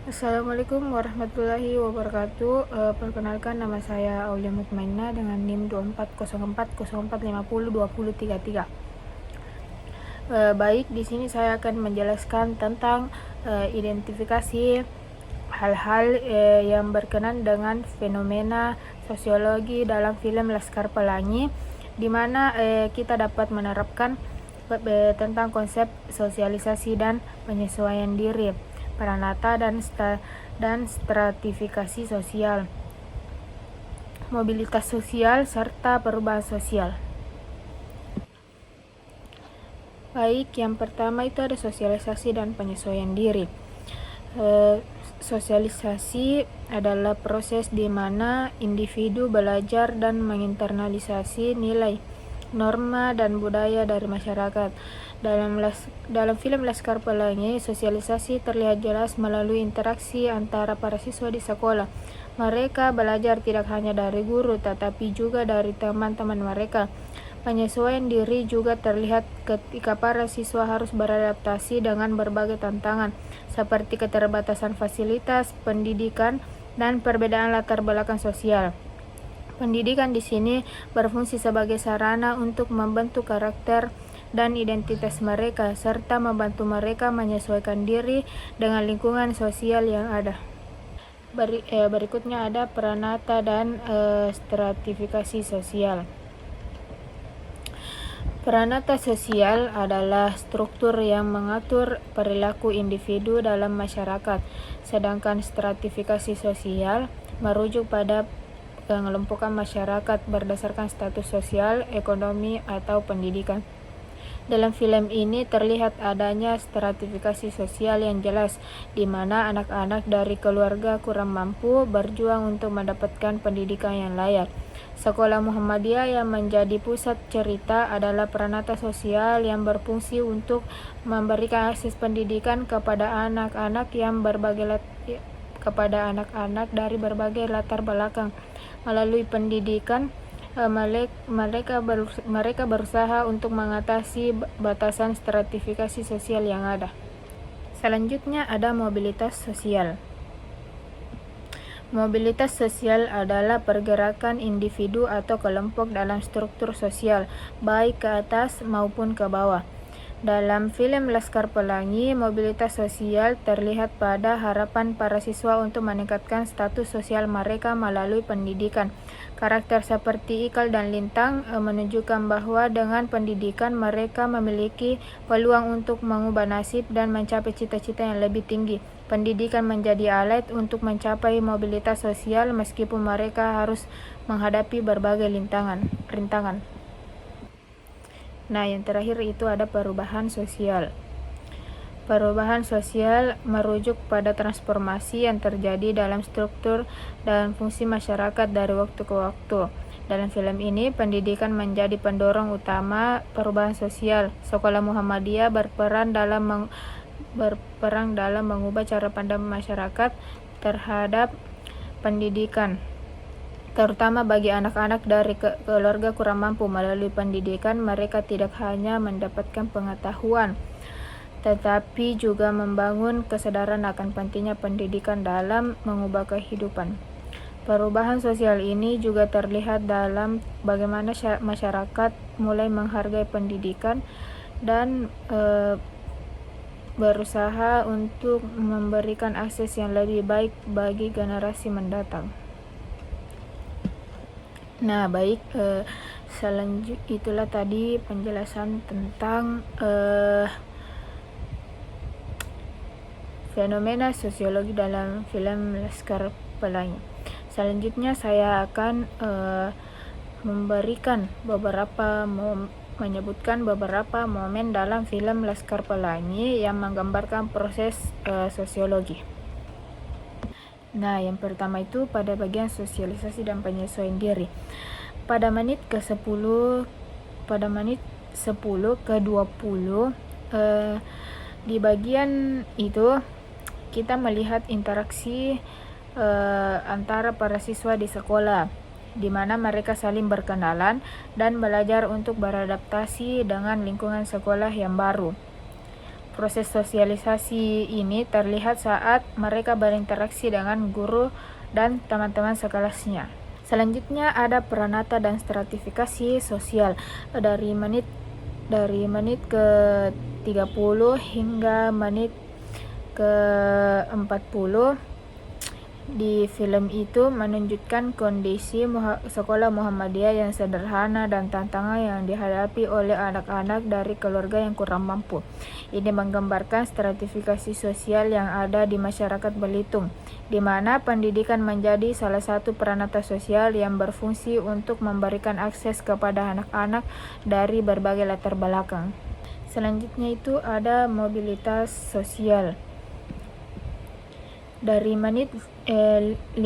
Assalamualaikum warahmatullahi wabarakatuh. Perkenalkan, nama saya Aulia Mutmainah dengan NIM 240404502033. Baik, di sini saya akan menjelaskan tentang identifikasi hal-hal yang berkenan dengan fenomena sosiologi dalam film Laskar Pelangi, di mana kita dapat menerapkan tentang konsep sosialisasi dan penyesuaian diri, peranata dan stratifikasi sosial, mobilitas sosial, serta perubahan sosial. Baik, yang pertama itu ada sosialisasi dan penyesuaian diri. Sosialisasi adalah proses di mana individu belajar dan menginternalisasi nilai, norma, dan budaya dari masyarakat. Dalam film Laskar Pelangi, sosialisasi terlihat jelas melalui interaksi antara para siswa di sekolah. Mereka belajar tidak hanya dari guru, tetapi juga dari teman-teman mereka. Penyesuaian diri juga terlihat ketika para siswa harus beradaptasi dengan berbagai tantangan, seperti keterbatasan fasilitas, pendidikan, dan perbedaan latar belakang sosial. Pendidikan di sini berfungsi sebagai sarana untuk membentuk karakter dan identitas mereka, serta membantu mereka menyesuaikan diri dengan lingkungan sosial yang ada. Berikutnya ada peranata dan stratifikasi sosial. Peranata sosial adalah struktur yang mengatur perilaku individu dalam masyarakat, sedangkan stratifikasi sosial merujuk pada pengelompokan masyarakat berdasarkan status sosial, ekonomi, atau pendidikan. Dalam film ini terlihat adanya stratifikasi sosial yang jelas, di mana anak-anak dari keluarga kurang mampu berjuang untuk mendapatkan pendidikan yang layak. Sekolah Muhammadiyah yang menjadi pusat cerita adalah peranata sosial yang berfungsi untuk memberikan akses pendidikan kepada anak-anak dari berbagai latar belakang. Melalui pendidikan, mereka berusaha untuk mengatasi batasan stratifikasi sosial yang ada. Selanjutnya ada mobilitas sosial. Mobilitas sosial adalah pergerakan individu atau kelompok dalam struktur sosial, baik ke atas maupun ke bawah. Dalam film Laskar Pelangi, mobilitas sosial terlihat pada harapan para siswa untuk meningkatkan status sosial mereka melalui pendidikan. Karakter seperti Ikal dan Lintang menunjukkan bahwa dengan pendidikan mereka memiliki peluang untuk mengubah nasib dan mencapai cita-cita yang lebih tinggi. Pendidikan menjadi alat untuk mencapai mobilitas sosial meskipun mereka harus menghadapi berbagai rintangan. Nah, yang terakhir itu ada perubahan sosial. Perubahan sosial merujuk pada transformasi yang terjadi dalam struktur dan fungsi masyarakat dari waktu ke waktu. Dalam film ini, pendidikan menjadi pendorong utama perubahan sosial. Sekolah Muhammadiyah berperan dalam mengubah cara pandang masyarakat terhadap pendidikan, terutama bagi anak-anak dari keluarga kurang mampu. Melalui pendidikan, mereka tidak hanya mendapatkan pengetahuan, tetapi juga membangun kesadaran akan pentingnya pendidikan dalam mengubah kehidupan. Perubahan sosial ini juga terlihat dalam bagaimana masyarakat mulai menghargai pendidikan dan berusaha untuk memberikan akses yang lebih baik bagi generasi mendatang. Nah, baik, selanjutnya itulah tadi penjelasan tentang fenomena sosiologi dalam film Laskar Pelangi. Selanjutnya saya akan menyebutkan beberapa momen dalam film Laskar Pelangi yang menggambarkan proses sosiologi. Nah, yang pertama itu pada bagian sosialisasi dan penyesuaian diri. Pada menit 10 ke 20 di bagian itu kita melihat interaksi antara para siswa di sekolah, di mana mereka saling berkenalan dan belajar untuk beradaptasi dengan lingkungan sekolah yang baru. Proses sosialisasi ini terlihat saat mereka berinteraksi dengan guru dan teman-teman sekelasnya. Selanjutnya ada peranata dan stratifikasi sosial dari menit ke 30 hingga menit ke 40. Di film itu menunjukkan kondisi sekolah Muhammadiyah yang sederhana dan tantangan yang dihadapi oleh anak-anak dari keluarga yang kurang mampu. Ini menggambarkan stratifikasi sosial yang ada di masyarakat Belitung, di mana pendidikan menjadi salah satu peranata sosial yang berfungsi untuk memberikan akses kepada anak-anak dari berbagai latar belakang. Selanjutnya itu ada mobilitas sosial. Dari menit 50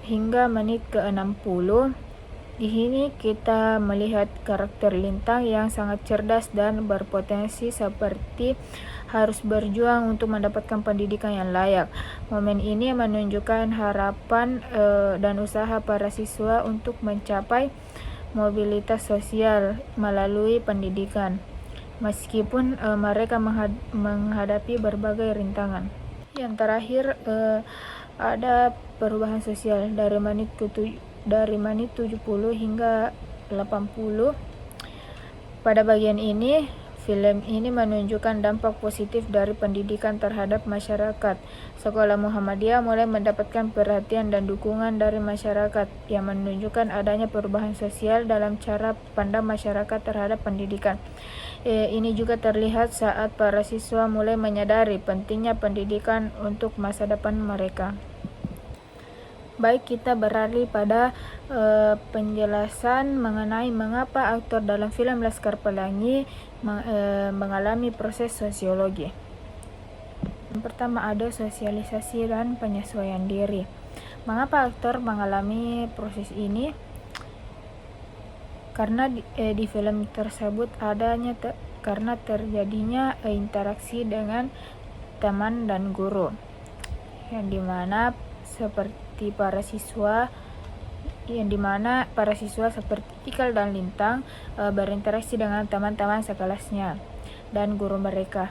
hingga menit ke 60, di sini kita melihat karakter Lintang yang sangat cerdas dan berpotensi seperti harus berjuang untuk mendapatkan pendidikan yang layak. Momen ini menunjukkan harapan dan usaha para siswa untuk mencapai mobilitas sosial melalui pendidikan, meskipun mereka menghadapi berbagai rintangan. Yang terakhir ada perubahan sosial dari menit 70 hingga 80. Pada bagian ini, film ini menunjukkan dampak positif dari pendidikan terhadap masyarakat. Sekolah Muhammadiyah mulai mendapatkan perhatian dan dukungan dari masyarakat yang menunjukkan adanya perubahan sosial dalam cara pandang masyarakat terhadap pendidikan. Ini juga terlihat saat para siswa mulai menyadari pentingnya pendidikan untuk masa depan mereka. Baik, kita beralih pada penjelasan mengenai mengapa aktor dalam film Laskar Pelangi mengalami proses sosiologi. Yang pertama ada sosialisasi dan penyesuaian diri. Mengapa aktor mengalami proses ini? Karena di film tersebut karena terjadinya interaksi dengan teman dan guru, yang dimana para siswa seperti Ikal dan Lintang berinteraksi dengan teman-teman sekelasnya dan guru mereka.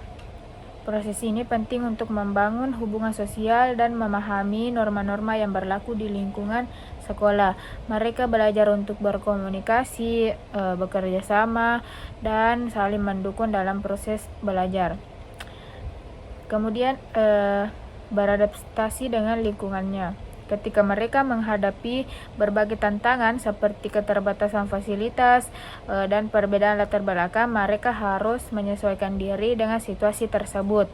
Proses ini penting untuk membangun hubungan sosial dan memahami norma-norma yang berlaku di lingkungan sekolah. Mereka belajar untuk berkomunikasi, bekerja sama, dan saling mendukung dalam proses belajar. Kemudian beradaptasi dengan lingkungannya. Ketika mereka menghadapi berbagai tantangan seperti keterbatasan fasilitas dan perbedaan latar belakang, mereka harus menyesuaikan diri dengan situasi tersebut.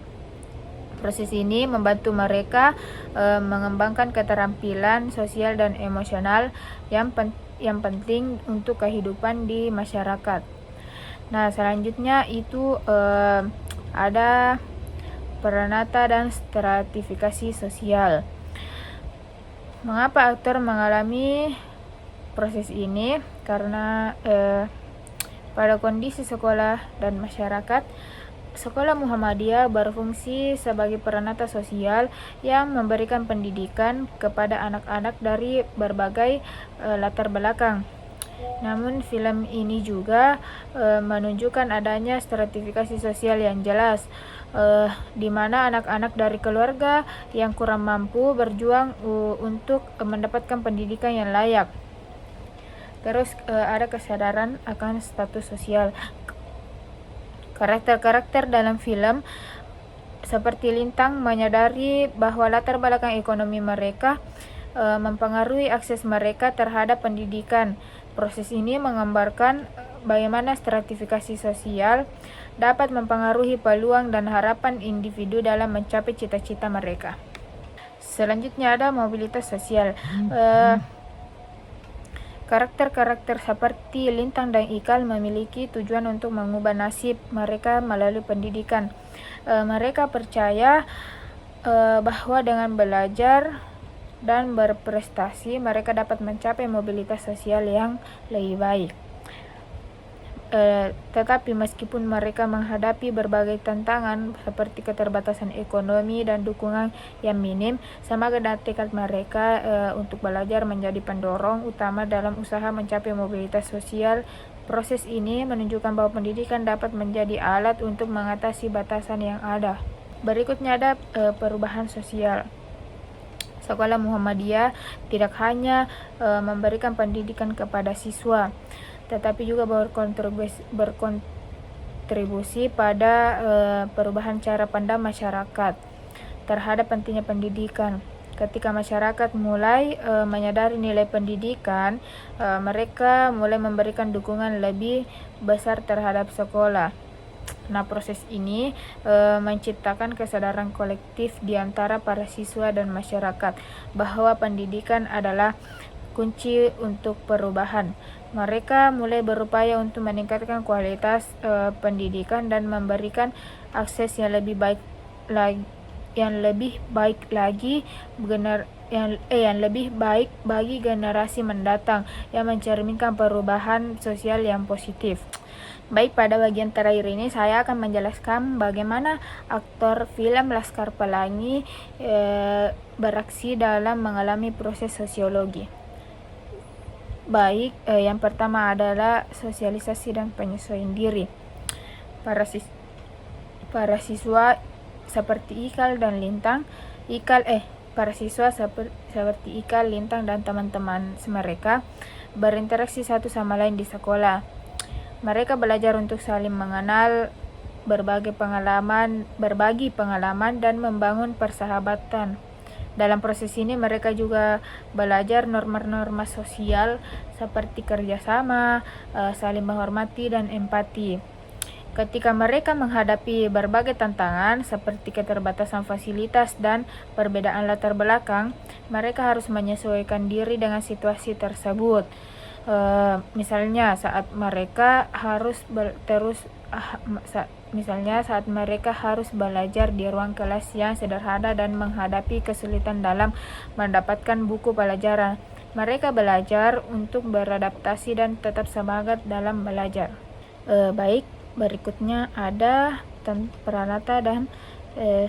Proses ini membantu mereka mengembangkan keterampilan sosial dan emosional yang penting untuk kehidupan di masyarakat. Nah, selanjutnya itu ada peranata dan stratifikasi sosial. Mengapa aktor mengalami proses ini? Karena pada kondisi sekolah dan masyarakat, Sekolah Muhammadiyah berfungsi sebagai peranata sosial yang memberikan pendidikan kepada anak-anak dari berbagai latar belakang. Namun film ini juga menunjukkan adanya stratifikasi sosial yang jelas, di mana anak-anak dari keluarga yang kurang mampu berjuang untuk mendapatkan pendidikan yang layak. Terus ada kesadaran akan status sosial. Karakter-karakter dalam film seperti Lintang menyadari bahwa latar belakang ekonomi mereka mempengaruhi akses mereka terhadap pendidikan. Proses ini menggambarkan bagaimana stratifikasi sosial dapat mempengaruhi peluang dan harapan individu dalam mencapai cita-cita mereka. Selanjutnya ada mobilitas sosial. Karakter-karakter seperti Lintang dan Ikal memiliki tujuan untuk mengubah nasib mereka melalui pendidikan. Mereka percaya bahwa dengan belajar dan berprestasi, mereka dapat mencapai mobilitas sosial yang lebih baik. Tetapi meskipun mereka menghadapi berbagai tantangan seperti keterbatasan ekonomi dan dukungan yang minim, semangat dan tekad mereka untuk belajar menjadi pendorong utama dalam usaha mencapai mobilitas sosial Proses ini menunjukkan bahwa pendidikan dapat menjadi alat untuk mengatasi batasan yang ada. Berikutnya ada perubahan sosial. Sekolah Muhammadiyah tidak hanya memberikan pendidikan kepada siswa, tetapi juga berkontribusi pada perubahan cara pandang masyarakat terhadap pentingnya pendidikan. Ketika masyarakat mulai menyadari nilai pendidikan, mereka mulai memberikan dukungan lebih besar terhadap sekolah. Nah, proses ini menciptakan kesadaran kolektif di antara para siswa dan masyarakat bahwa pendidikan adalah kunci untuk perubahan. Mereka mulai berupaya untuk meningkatkan kualitas pendidikan dan memberikan akses yang lebih baik bagi generasi mendatang, yang mencerminkan perubahan sosial yang positif. Baik, pada bagian terakhir ini saya akan menjelaskan bagaimana aktor film Laskar Pelangi beraksi dalam mengalami proses sosiologi. Baik, yang pertama adalah sosialisasi dan penyesuaian diri. Para siswa seperti Ikal dan Lintang, dan teman-teman mereka berinteraksi satu sama lain di sekolah. Mereka belajar untuk saling mengenal, berbagi pengalaman dan membangun persahabatan. Dalam proses ini mereka juga belajar norma-norma sosial seperti kerjasama, saling menghormati, dan empati. Ketika mereka menghadapi berbagai tantangan seperti keterbatasan fasilitas dan perbedaan latar belakang, mereka harus menyesuaikan diri dengan situasi tersebut. Misalnya saat mereka harus belajar di ruang kelas yang sederhana dan menghadapi kesulitan dalam mendapatkan buku pelajaran, mereka belajar untuk beradaptasi dan tetap semangat dalam belajar. Baik, berikutnya ada peranata dan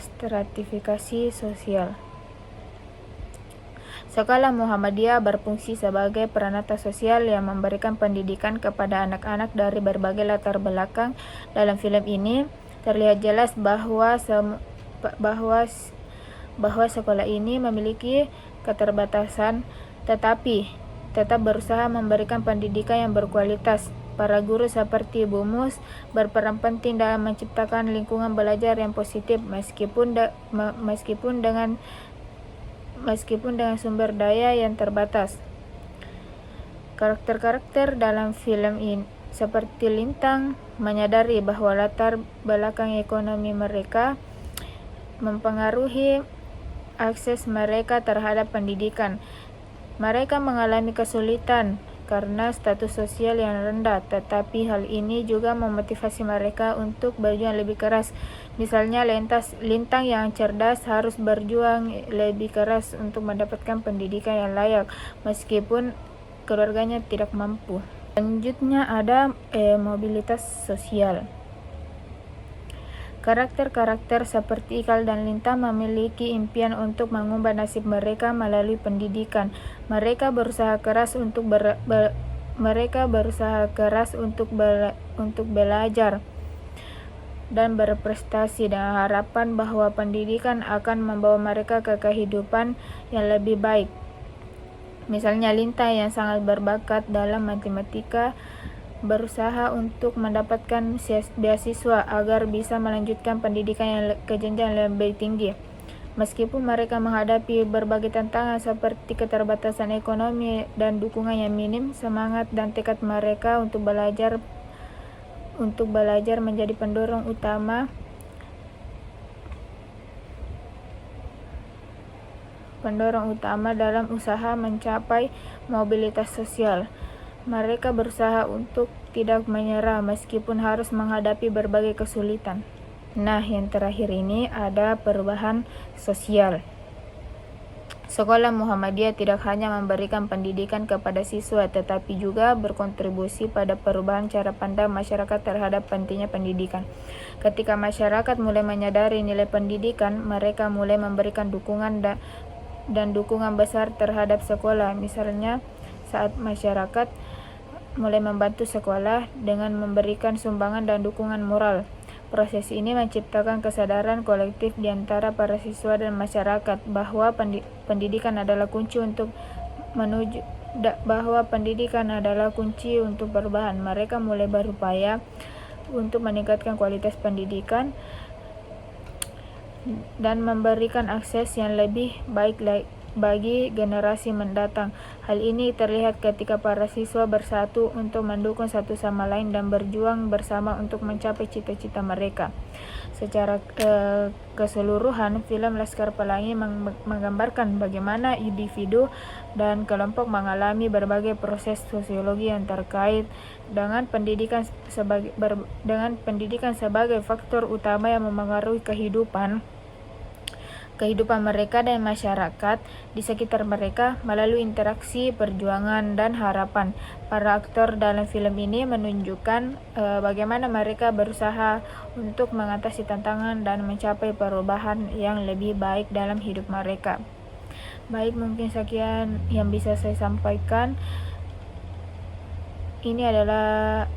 stratifikasi sosial. Sekolah Muhammadiyah berfungsi sebagai peranata sosial yang memberikan pendidikan kepada anak-anak dari berbagai latar belakang. Dalam film ini terlihat jelas bahwa sekolah ini memiliki keterbatasan, tetapi tetap berusaha memberikan pendidikan yang berkualitas. Para guru seperti Bu Mus berperan penting dalam menciptakan lingkungan belajar yang positif meskipun dengan sumber daya yang terbatas. Karakter-karakter dalam film ini seperti Lintang menyadari bahwa latar belakang ekonomi mereka mempengaruhi akses mereka terhadap pendidikan. Mereka mengalami kesulitan karena status sosial yang rendah, tetapi hal ini juga memotivasi mereka untuk berjuang lebih keras. Misalnya Lintang yang cerdas harus berjuang lebih keras untuk mendapatkan pendidikan yang layak meskipun keluarganya tidak mampu. Selanjutnya ada mobilitas sosial. Karakter-karakter seperti Ikal dan Lintang memiliki impian untuk mengubah nasib mereka melalui pendidikan. Mereka berusaha keras untuk belajar dan berprestasi dengan harapan bahwa pendidikan akan membawa mereka ke kehidupan yang lebih baik. Misalnya Lintang yang sangat berbakat dalam matematika berusaha untuk mendapatkan beasiswa agar bisa melanjutkan pendidikan ke jenjang lebih tinggi. Meskipun mereka menghadapi berbagai tantangan seperti keterbatasan ekonomi dan dukungan yang minim, semangat dan tekad mereka untuk belajar menjadi pendorong utama dalam usaha mencapai mobilitas sosial. Mereka berusaha untuk tidak menyerah meskipun harus menghadapi berbagai kesulitan. Nah, yang terakhir ini ada perubahan sosial. Sekolah Muhammadiyah tidak hanya memberikan pendidikan kepada siswa, tetapi juga berkontribusi pada perubahan cara pandang masyarakat terhadap pentingnya pendidikan. Ketika masyarakat mulai menyadari nilai pendidikan, mereka mulai memberikan dukungan dan dukungan besar terhadap sekolah. Misalnya, saat masyarakat mulai membantu sekolah dengan memberikan sumbangan dan dukungan moral. Proses ini menciptakan kesadaran kolektif di antara para siswa dan masyarakat bahwa pendidikan adalah kunci untuk perubahan. Mereka mulai berupaya untuk meningkatkan kualitas pendidikan dan memberikan akses yang lebih baik bagi generasi mendatang. Hal ini terlihat ketika para siswa bersatu untuk mendukung satu sama lain dan berjuang bersama untuk mencapai cita-cita mereka. Secara keseluruhan, film Laskar Pelangi menggambarkan bagaimana individu dan kelompok mengalami berbagai proses sosiologi yang terkait dengan pendidikan sebagai faktor utama yang memengaruhi kehidupan mereka dan masyarakat di sekitar mereka melalui interaksi, perjuangan, dan harapan. Para aktor dalam film ini menunjukkan bagaimana mereka berusaha untuk mengatasi tantangan dan mencapai perubahan yang lebih baik dalam hidup mereka. Baik, mungkin sekian yang bisa saya sampaikan. Ini adalah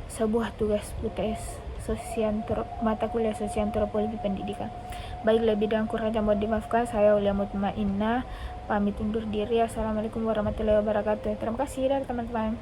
sebuah tugas UTS mata kuliah Sosiantropologi Pendidikan. Baik, lebih dan kurangnya mohon dimaafkan. Saya Aulia Mutmainnah pamit undur diri. Assalamualaikum warahmatullahi wabarakatuh. Terima kasih dan teman-teman.